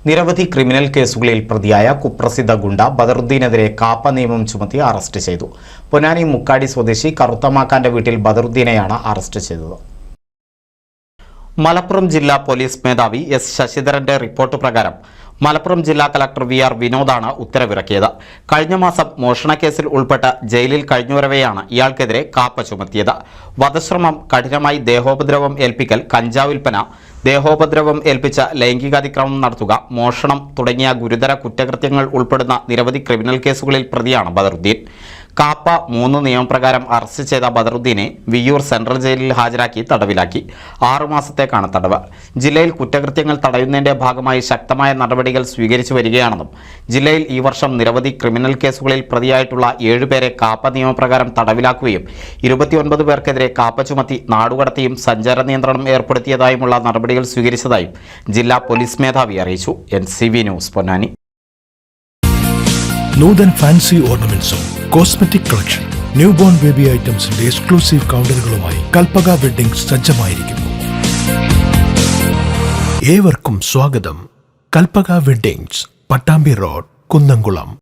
നിരവധി ക്രിമിനൽ കേസുകളിൽ പ്രതിയായ കുപ്രസിദ്ധ ഗുണ്ട ബദറുദ്ദീനെതിരെ കാപ്പ നിയമം ചുമത്തി അറസ്റ്റ് ചെയ്തു. പൊന്നാനി മുക്കാടി സ്വദേശി കറുത്തമാക്കാന്റെ വീട്ടിൽ ബദറുദ്ദീനെയാണ് അറസ്റ്റ് ചെയ്തത്. മലപ്പുറം ജില്ലാ പോലീസ് മേധാവി എസ് ശശിധരന്റെ റിപ്പോർട്ട് പ്രകാരം മലപ്പുറം ജില്ലാ കളക്ടർ വി.ആർ. വിനോദാണ് ഉത്തരവിറക്കിയത്. കഴിഞ്ഞ മാസം മോഷണക്കേസിൽ ഉൾപ്പെട്ട് ജയിലിൽ കഴിഞ്ഞുവരവെയാണ് ഇയാൾക്കെതിരെ കാപ്പ ചുമത്തിയത്. വധശ്രമം, കഠിനമായി ദേഹോപദ്രവം ഏൽപ്പിക്കൽ, കഞ്ചാവ് വിൽപ്പന, ദേഹോപദ്രവം ഏൽപ്പിച്ച ലൈംഗികാതിക്രമം നടത്തുക, മോഷണം തുടങ്ങിയ ഗുരുതര കുറ്റകൃത്യങ്ങൾ ഉൾപ്പെടുന്ന നിരവധി ക്രിമിനൽ കേസുകളിൽ പ്രതിയാണ് ബദറുദ്ദീൻ. കാപ്പ 3 നിയമപ്രകാരം അറസ്റ്റ് ചെയ്ത ബദറുദ്ദീനെ വിയ്യൂർ സെൻട്രൽ ജയിലിൽ ഹാജരാക്കി തടവിലാക്കി. 6 മാസത്തേക്കാണ് തടവ്. ജില്ലയിൽ കുറ്റകൃത്യങ്ങൾ തടയുന്നതിന്റെ ഭാഗമായി ശക്തമായ നടപടികൾ സ്വീകരിച്ചു വരികയാണെന്നും ജില്ലയിൽ ഈ വർഷം നിരവധി ക്രിമിനൽ കേസുകളിൽ പ്രതിയായിട്ടുള്ള 7 പേരെ കാപ്പ നിയമപ്രകാരം തടവിലാക്കുകയും 29 പേർക്കെതിരെ കാപ്പ ചുമത്തി നാടുകടത്തിയും സഞ്ചാര നിയന്ത്രണം ഏർപ്പെടുത്തിയതായുമുള്ള നടപടികൾ സ്വീകരിച്ചതായും ജില്ലാ പോലീസ് മേധാവി അറിയിച്ചു. NCV news, Ponnani. Noothan fancy ഓർണമെന്റ്സും cosmetic collection, new born baby ഐറ്റംസിന്റെ എക്സ്ക്ലൂസീവ് കൗണ്ടറുകളുമായി കൽപ്പക വെഡ്ഡിംഗ്സ് സജ്ജമായിരിക്കുന്നു. ഏവർക്കും സ്വാഗതം. Kalpaka weddings, Pattambi road, Kunnamkulam.